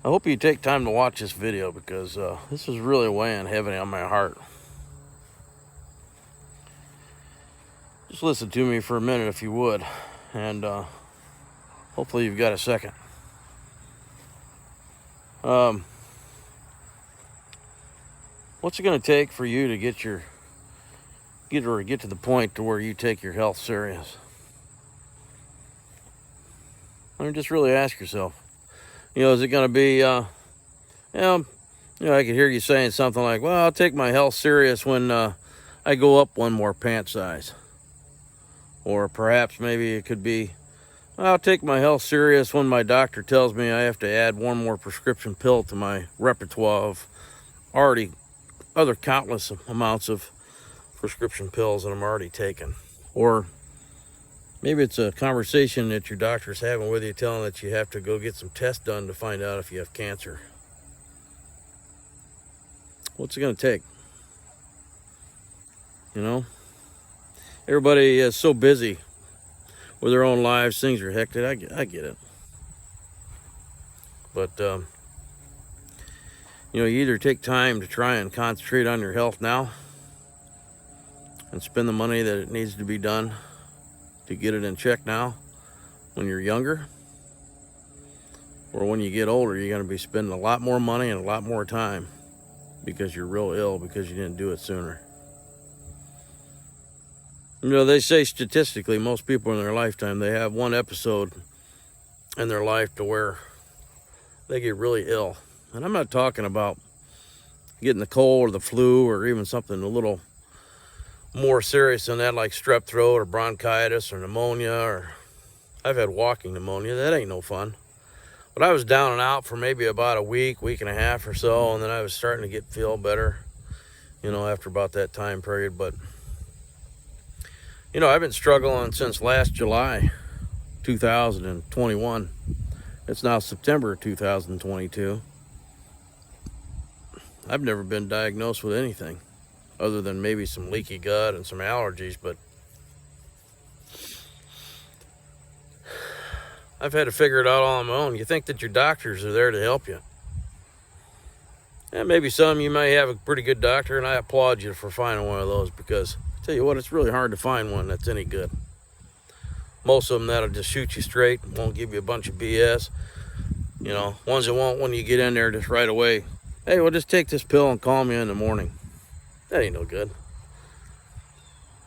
I hope you take time to watch this video because this is really weighing heavy on my heart. Just listen to me for a minute if you would, and hopefully you've got a second. What's it going to take for you to get to the point to where you take your health serious? I mean, just really ask yourself. Is it going to be, I could hear you saying something like, well, I'll take my health serious when I go up one more pant size. Or perhaps maybe it could be, I'll take my health serious when my doctor tells me I have to add one more prescription pill to my repertoire of already other countless amounts of prescription pills that I'm already taking. Or maybe it's a conversation that your doctor's having with you, telling that you have to go get some tests done to find out if you have cancer. What's it going to take? Everybody is so busy with their own lives. Things are hectic. I get it. But, you either take time to try and concentrate on your health now and spend the money that it needs to be done to get it in check now when you're younger, or when you get older, you're going to be spending a lot more money and a lot more time because you're real ill because you didn't do it sooner. They say statistically most people in their lifetime, they have one episode in their life to where they get really ill. And I'm not talking about getting the cold or the flu or even something a little more serious than that, like strep throat or bronchitis or pneumonia, or I've had walking pneumonia. That ain't no fun. But I was down and out for maybe about a week and a half or so, and then I was starting to feel better, after about that time period. But, I've been struggling since last July 2021. It's now September 2022. I've never been diagnosed with anything other than maybe some leaky gut and some allergies, but I've had to figure it out all on my own. You think that your doctors are there to help you. And maybe some you may have a pretty good doctor, and I applaud you for finding one of those, because I tell you what, it's really hard to find one that's any good. Most of them that'll just shoot you straight, won't give you a bunch of BS. Ones that won't, when you get in there just right away, hey, well, just take this pill and call me in the morning. That ain't no good.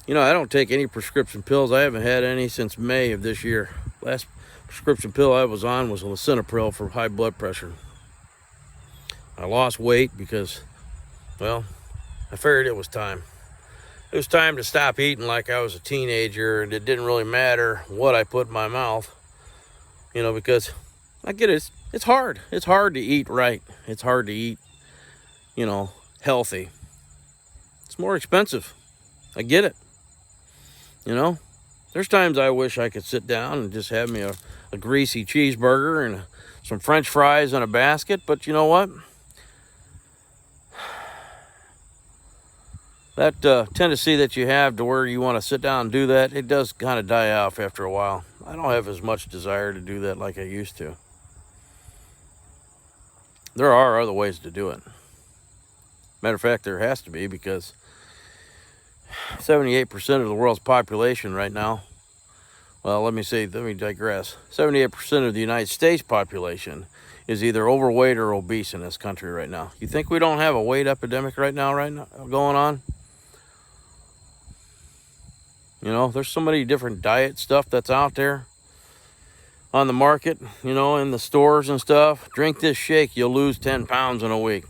I don't take any prescription pills. I haven't had any since May of this year. Last prescription pill I was on was lisinopril for high blood pressure. I lost weight because, I figured it was time. It was time to stop eating like I was a teenager, and it didn't really matter what I put in my mouth, because I get it. It's hard. It's hard to eat right. It's hard to eat, healthy. It's more expensive. I get it. There's times I wish I could sit down and just have me a greasy cheeseburger and some French fries in a basket, but you know what? That tendency that you have to where you want to sit down and do that, it does kind of die off after a while. I don't have as much desire to do that like I used to. There are other ways to do it. Matter of fact, there has to be, because 78% of the world's population right now, let me digress. 78% of the United States population is either overweight or obese in this country right now. You think we don't have a weight epidemic right now going on? There's so many different diet stuff that's out there on the market, in the stores and stuff. Drink this shake, you'll lose 10 pounds in a week.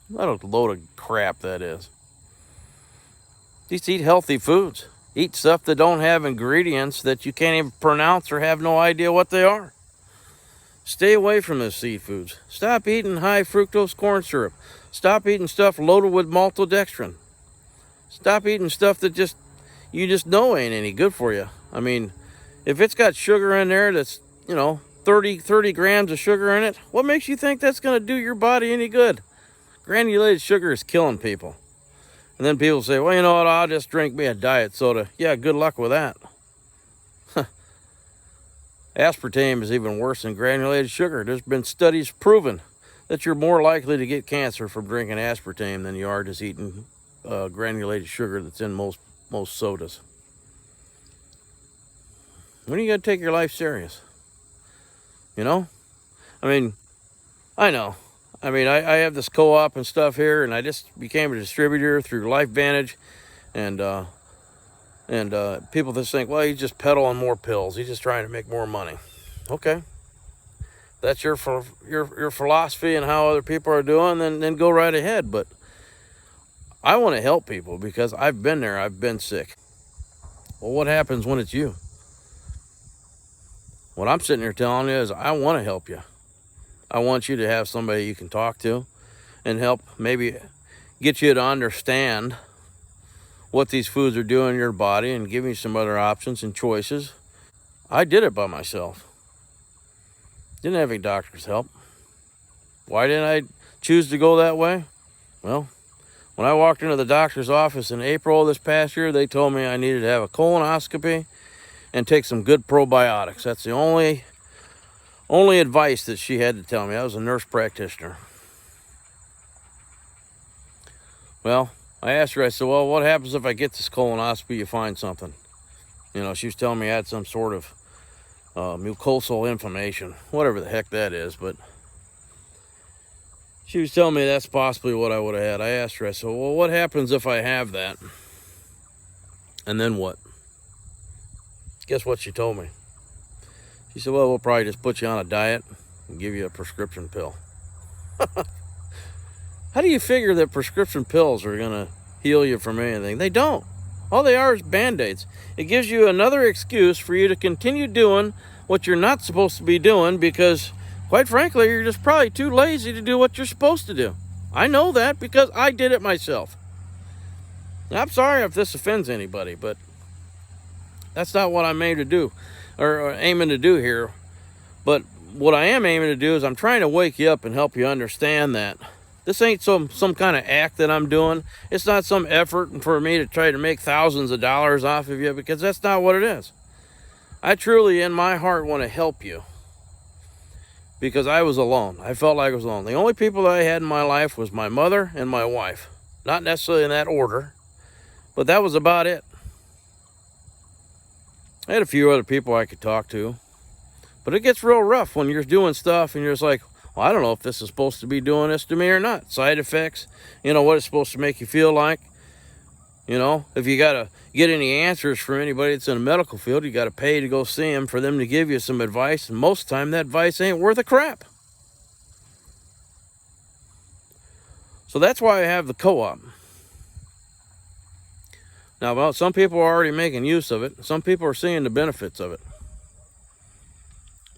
What a load of crap that is. Just eat healthy foods. Eat stuff that don't have ingredients that you can't even pronounce or have no idea what they are. Stay away from the seafoods. Stop eating high fructose corn syrup. Stop eating stuff loaded with maltodextrin. Stop eating stuff that you just know ain't any good for you. I mean, if it's got sugar in there that's, 30 grams of sugar in it, what makes you think that's going to do your body any good? Granulated sugar is killing people. And then people say, well, you know what, I'll just drink me a diet soda. Yeah, good luck with that. Aspartame is even worse than granulated sugar. There's been studies proven that you're more likely to get cancer from drinking aspartame than you are just eating granulated sugar that's in most sodas. When are you going to take your life serious? You know? I mean, I know. I mean, I have this co-op and stuff here, and I just became a distributor through LifeVantage, and people just think, well, he's just peddling more pills. He's just trying to make more money. Okay. That's your philosophy and how other people are doing, then go right ahead. But I want to help people because I've been there. I've been sick. Well, what happens when it's you? What I'm sitting here telling you is I want to help you. I want you to have somebody you can talk to and help maybe get you to understand what these foods are doing in your body and give you some other options and choices. I did it by myself. Didn't have any doctor's help. Why didn't I choose to go that way? Well, when I walked into the doctor's office in April of this past year, they told me I needed to have a colonoscopy and take some good probiotics. That's the only advice that she had to tell me. I was a nurse practitioner. Well, I asked her, I said, well, what happens if I get this colonoscopy, you find something? You know, she was telling me I had some sort of mucosal inflammation, whatever the heck that is, but she was telling me that's possibly what I would have had. I asked her, I said, well, what happens if I have that? And then what? Guess what she told me? She said, well, we'll probably just put you on a diet and give you a prescription pill. How do you figure that prescription pills are going to heal you from anything? They don't. All they are is Band-Aids. It gives you another excuse for you to continue doing what you're not supposed to be doing because, quite frankly, you're just probably too lazy to do what you're supposed to do. I know that because I did it myself. Now, I'm sorry if this offends anybody, but that's not what I'm aiming to do, or aiming to do here. But what I am aiming to do is I'm trying to wake you up and help you understand that this ain't some kind of act that I'm doing. It's not some effort for me to try to make thousands of dollars off of you, because that's not what it is. I truly, in my heart, want to help you because I was alone. I felt like I was alone. The only people that I had in my life was my mother and my wife. Not necessarily in that order, but that was about it. I had a few other people I could talk to, but it gets real rough when you're doing stuff and you're just like, well, I don't know if this is supposed to be doing this to me or not. Side effects, you know, what it's supposed to make you feel like. You know, if you got to get any answers from anybody that's in the medical field, you got to pay to go see them for them to give you some advice. And most of the time, that advice ain't worth a crap. So that's why I have the co-op. Now, well, some people are already making use of it. Some people are seeing the benefits of it.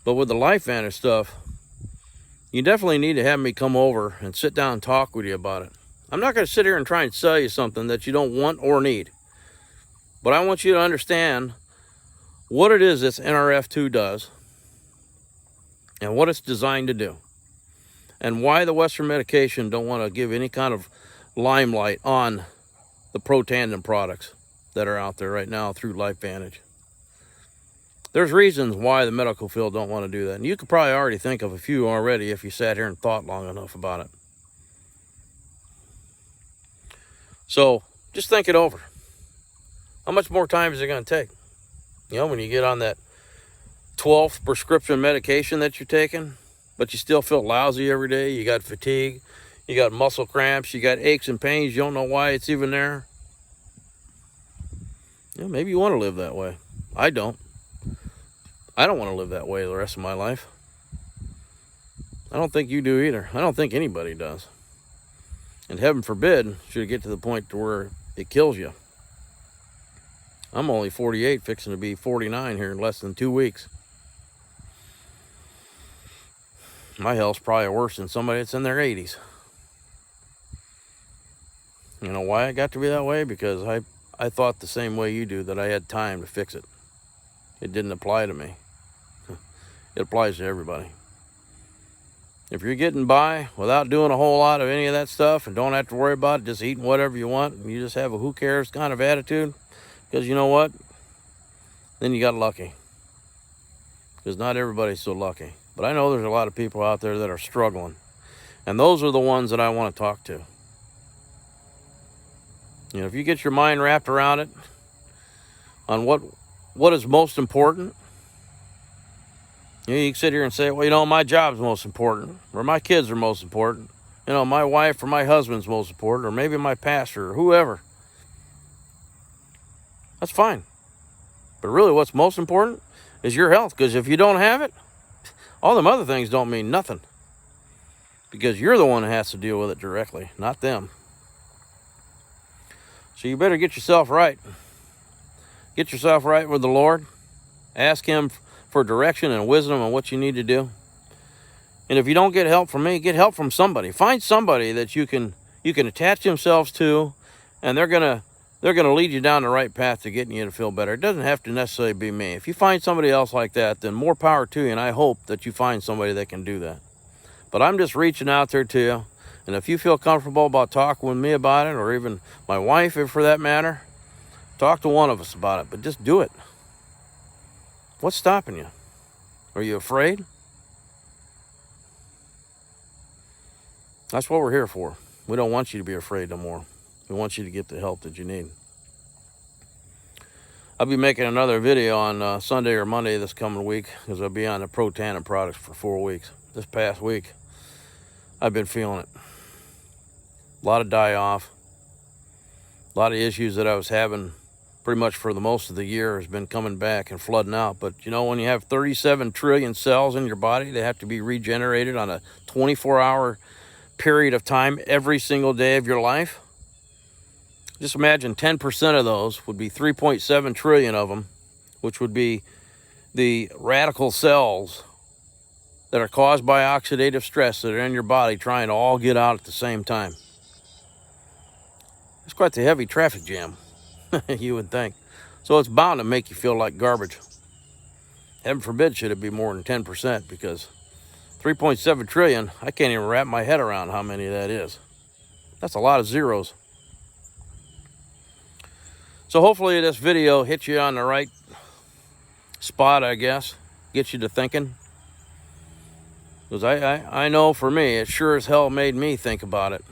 But with the LifeVantage stuff, you definitely need to have me come over and sit down and talk with you about it. I'm not going to sit here and try and sell you something that you don't want or need. But I want you to understand what it is this NRF2 does and what it's designed to do. And why the Western medication don't want to give any kind of limelight on the Protandim products that are out there right now through LifeVantage. There's reasons why the medical field don't want to do that. And you could probably already think of a few already if you sat here and thought long enough about it. So just think it over. How much more time is it going to take? You know, when you get on that 12th prescription medication that you're taking, but you still feel lousy every day. You got fatigue, you got muscle cramps, you got aches and pains. You don't know why it's even there. You know, maybe you want to live that way. I don't. I don't want to live that way the rest of my life. I don't think you do either. I don't think anybody does. And heaven forbid, should it get to the point to where it kills you. I'm only 48, fixing to be 49 here in less than 2 weeks. My health's probably worse than somebody that's in their 80s. You know why it got to be that way? Because I thought the same way you do, that I had time to fix it. It didn't apply to me. It applies to everybody. If you're getting by without doing a whole lot of any of that stuff and don't have to worry about it, just eating whatever you want, and you just have a who cares kind of attitude, because you know what? Then you got lucky. Because not everybody's so lucky. But I know there's a lot of people out there that are struggling. And those are the ones that I want to talk to. You know, if you get your mind wrapped around it, on what is most important, you can sit here and say, well, you know, my job's most important, or my kids are most important, you know, my wife or my husband's most important, or maybe my pastor or whoever. That's fine. But really what's most important is your health, because if you don't have it, all them other things don't mean nothing, because you're the one that has to deal with it directly, not them. So you better get yourself right. Get yourself right with the Lord. Ask him for direction and wisdom on what you need to do. And if you don't get help from me, get help from somebody. Find somebody that you can attach themselves to, and they're gonna lead you down the right path to getting you to feel better. It doesn't have to necessarily be me. If you find somebody else like that, then more power to you, and I hope that you find somebody that can do that. But I'm just reaching out there to you, and if you feel comfortable about talking with me about it, or even my wife, if for that matter, talk to one of us about it, but just do it. What's stopping you? Are you afraid? That's what we're here for. We don't want you to be afraid no more. We want you to get the help that you need. I'll be making another video on Sunday or Monday this coming week, because I'll be on the Protandim products for 4 weeks. This past week, I've been feeling it. A lot of die-off. A lot of issues that I was having pretty much for the most of the year has been coming back and flooding out. But you know, when you have 37 trillion cells in your body, they have to be regenerated on a 24-hour period of time every single day of your life. Just imagine 10% of those would be 3.7 trillion of them, which would be the radical cells that are caused by oxidative stress that are in your body trying to all get out at the same time. It's quite the heavy traffic jam, you would think. So it's bound to make you feel like garbage. Heaven forbid should it be more than 10%, because 3.7 trillion, I can't even wrap my head around how many that is. That's a lot of zeros. So hopefully this video hits you on the right spot, I guess. Gets you to thinking. Because I know for me, it sure as hell made me think about it.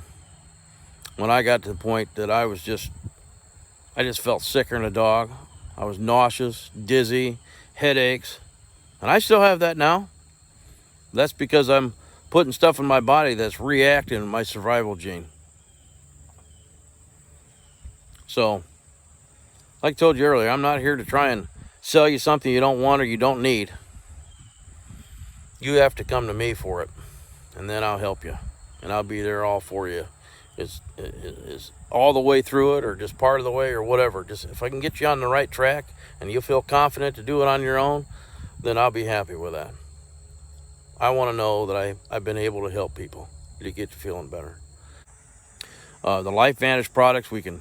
When I got to the point that I just felt sicker than a dog. I was nauseous, dizzy, headaches. And I still have that now. That's because I'm putting stuff in my body that's reacting to my survival gene. So, like I told you earlier, I'm not here to try and sell you something you don't want or you don't need. You have to come to me for it, and then I'll help you, and I'll be there all for you. Is all the way through it, or just part of the way, or whatever. Just if I can get you on the right track and you feel confident to do it on your own, then I'll be happy with that. I want to know that I've been able to help people to get you feeling better. The LifeVantage products, we can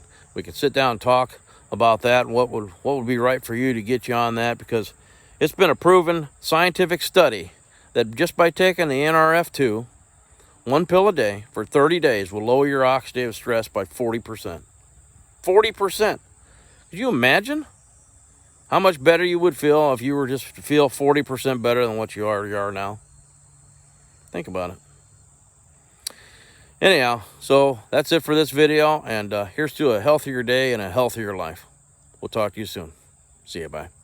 sit down and talk about that, and what would be right for you to get you on that, because it's been a proven scientific study that just by taking the NRF2, 1 pill a day for 30 days will lower your oxidative stress by 40%. 40%. Could you imagine how much better you would feel if you were just to feel 40% better than what you already are now? Think about it. Anyhow, so that's it for this video, and here's to a healthier day and a healthier life. We'll talk to you soon. See you, bye.